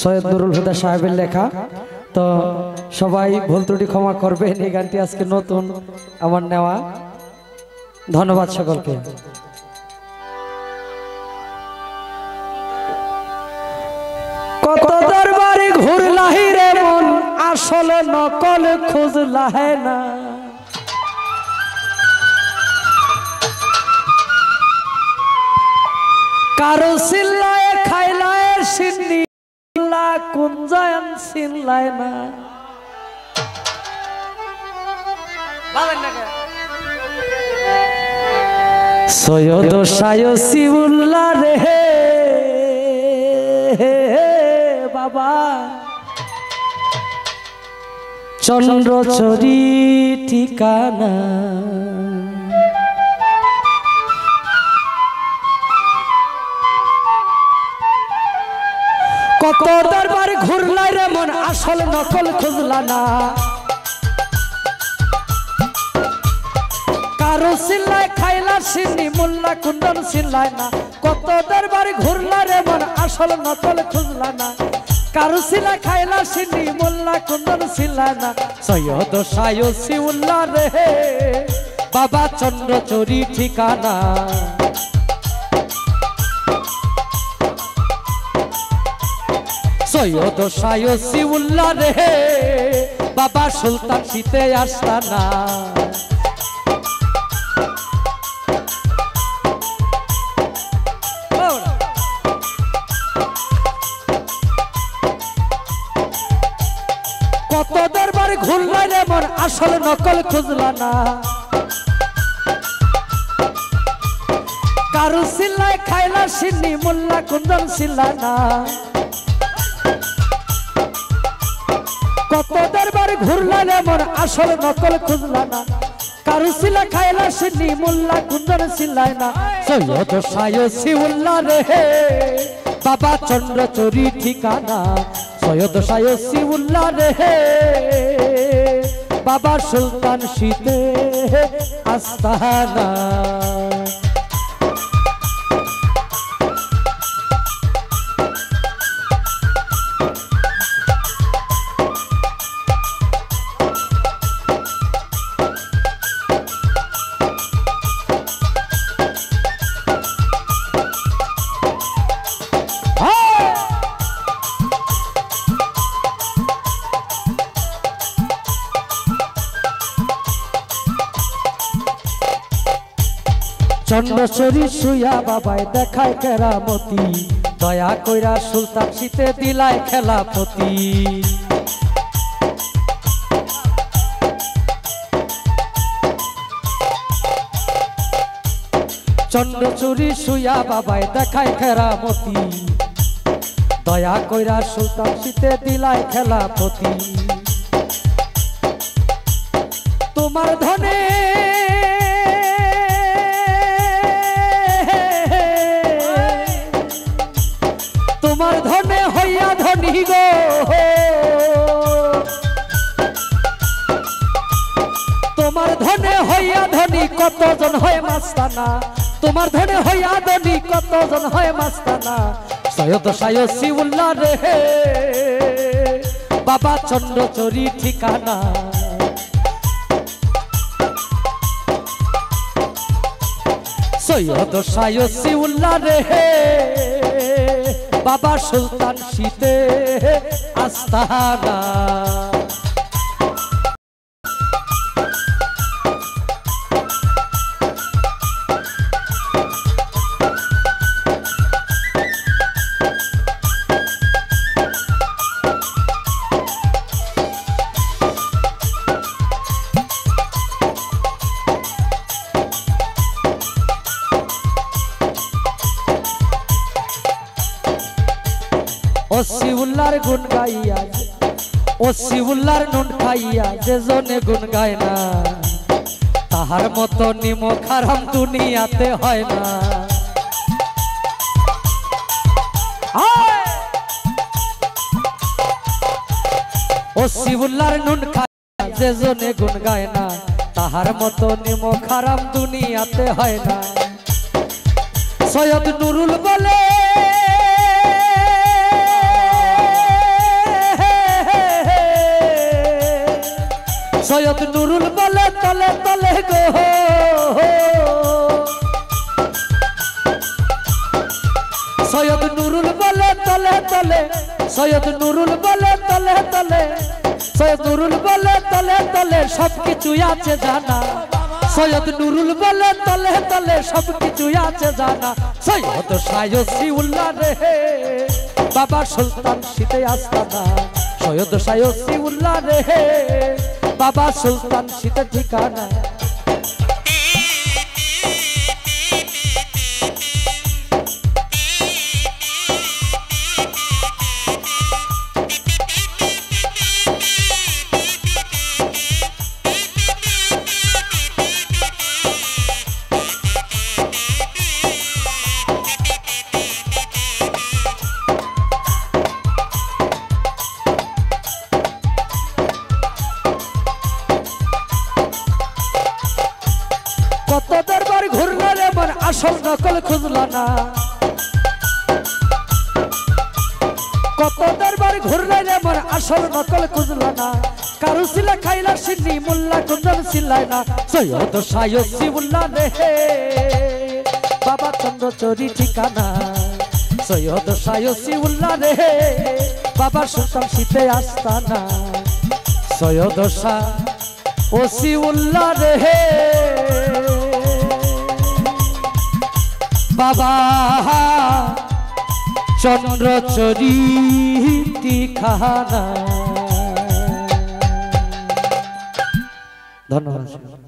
সৈয়দ নুরুল হুদা সাহেবের লেখা। তো সবাই ভুল ত্রুটি ক্ষমা করবেন, এই গানটি আজকে নতুন আমার নেওয়া। ধন্যবাদ সকলকে। কত দরবারে ঘুরলাহি রে মন, আসলে নকল খুঁজলাহে না। কারো সিল্লায় খাইলায় সিন্নি কুঞ্জায়ন সিল্লায় না। সৈয়দ সায়সিউল্লাহ রে বাবা, চন্দ্রচরি ঠিকানা। কত দরবার ঘুরলাই রে মন, আসল নকল খুঁজলা না। কারো সিল্লায় খাইলা সিন্নি মোল্লা কুন্দন সিল্লায় না। কত দরবার ঘুরলা রে মন, আসল নকল খুঁজলা না। কারো সিল্লায় খাইলা সিন্নি মোল্লা কুন্দন সিল্লায় না। সৈয়দ সায়সিউল্লাহ রে বাবা, চন্দ্রচরি ঠিকানা। সৈয়দ সায়সিউল্লাহ রে বাবা, সুলতান শীতে আস্তানা। কত দরবার ঘুরলাই রে মন, আসল নকল খুঁজলা না। কারু সিল্লায় খাইলা সিন্নি মোল্লা কুন্দন সিল্লা না। কত দরবার ঘুরলা রে মন, আসল নকল খুঁজলা না। কারু সিলা খাইলা সিন্নি মোল্লা কুন্দন সিল্লায় না। সৈয়দ সায়সিউল্লাহ রে বাবা, চন্দ্রচরি ঠিকানা। সৈয়দ সায়সিউল্লাহ রে বাবা, সুলতান শীতে আস্তানা। চন্দ্রচরি শুয়া বাবায় দেখায় কেরামতি, দয়া কইরা সুলতান শীতে দিলায় খেলাপতি। চন্দ্রচরি শুয়া বাবায় দেখায় কেরামতি, দয়া কইরা সুলতান শীতে দিলায় খেলাপতি। তোমার ধনে তোমার ধনে হইয়া ধনী গো, তোমার ধনে হইয়া ধনী কতজন হয় মাস্তানা। তোমার ধনে হইয়া ধনী কতজন হয় মাস্তানা। সৈয়দ সায়সিউল্লাহ রে বাবা, চন্দ্রচরি ঠিকানা। সৈয়দ সায়সিউল্লাহ রে বাবা, সুলতান শীতে আস্তানা। ওসিউল্লাহর গুণ গাইয়া, ওসিউল্লাহর নুন খাইয়া যে জনে গুণ গায় না, তাহার মতো নিমক হারাম দুনিয়াতে হয় না। ওসিউল্লাহর নুন খাইয়া যে জনে গুণ গায় না, তাহার মতো নিমক হারাম দুনিয়াতে হয় না। সৈয়দ নুরুল বলে সৈয়দ নুরুল বলে তলে তলে গো সৈয়দ নুরুল বলে তলে তলে সৈয়দ নুরুল বলে তলে তলে সৈয়দ নুরুল বলে তলে তলে সবকিছু আছে জানা সৈয়দ নুরুল বলে তলে তলে সবকিছু আছে জানা সৈয়দ সাইয়্যিদুল্লাহ রে বাবা সুলতান শীতে আস্তানা সৈয়দ সাইয়্যিদুল্লাহ রে বাবা সুলতান শীতে ঠিকানা কত দরবার ঘুরলা রে মন আসল নকল খুঁজলা না কত দরবার ঘুরলা রে মন আসল নকল খুঁজলা না কারু সিলা খাইলা সিন্নি মোল্লা কুন্দন সিলাই না সৈয়দ সাইয়্যিদুল্লাহ রে বাবা চন্দ্রচরি ঠিকানা সৈয়দ সাইয়্যিদুল্লাহ রে বাবা সুলতান শীতে আস্তানা সৈয়দ সাইয়্যিদুল্লাহ রে বাবা চন্দ্রচরি ঠিকানা। ধন্যবাদ।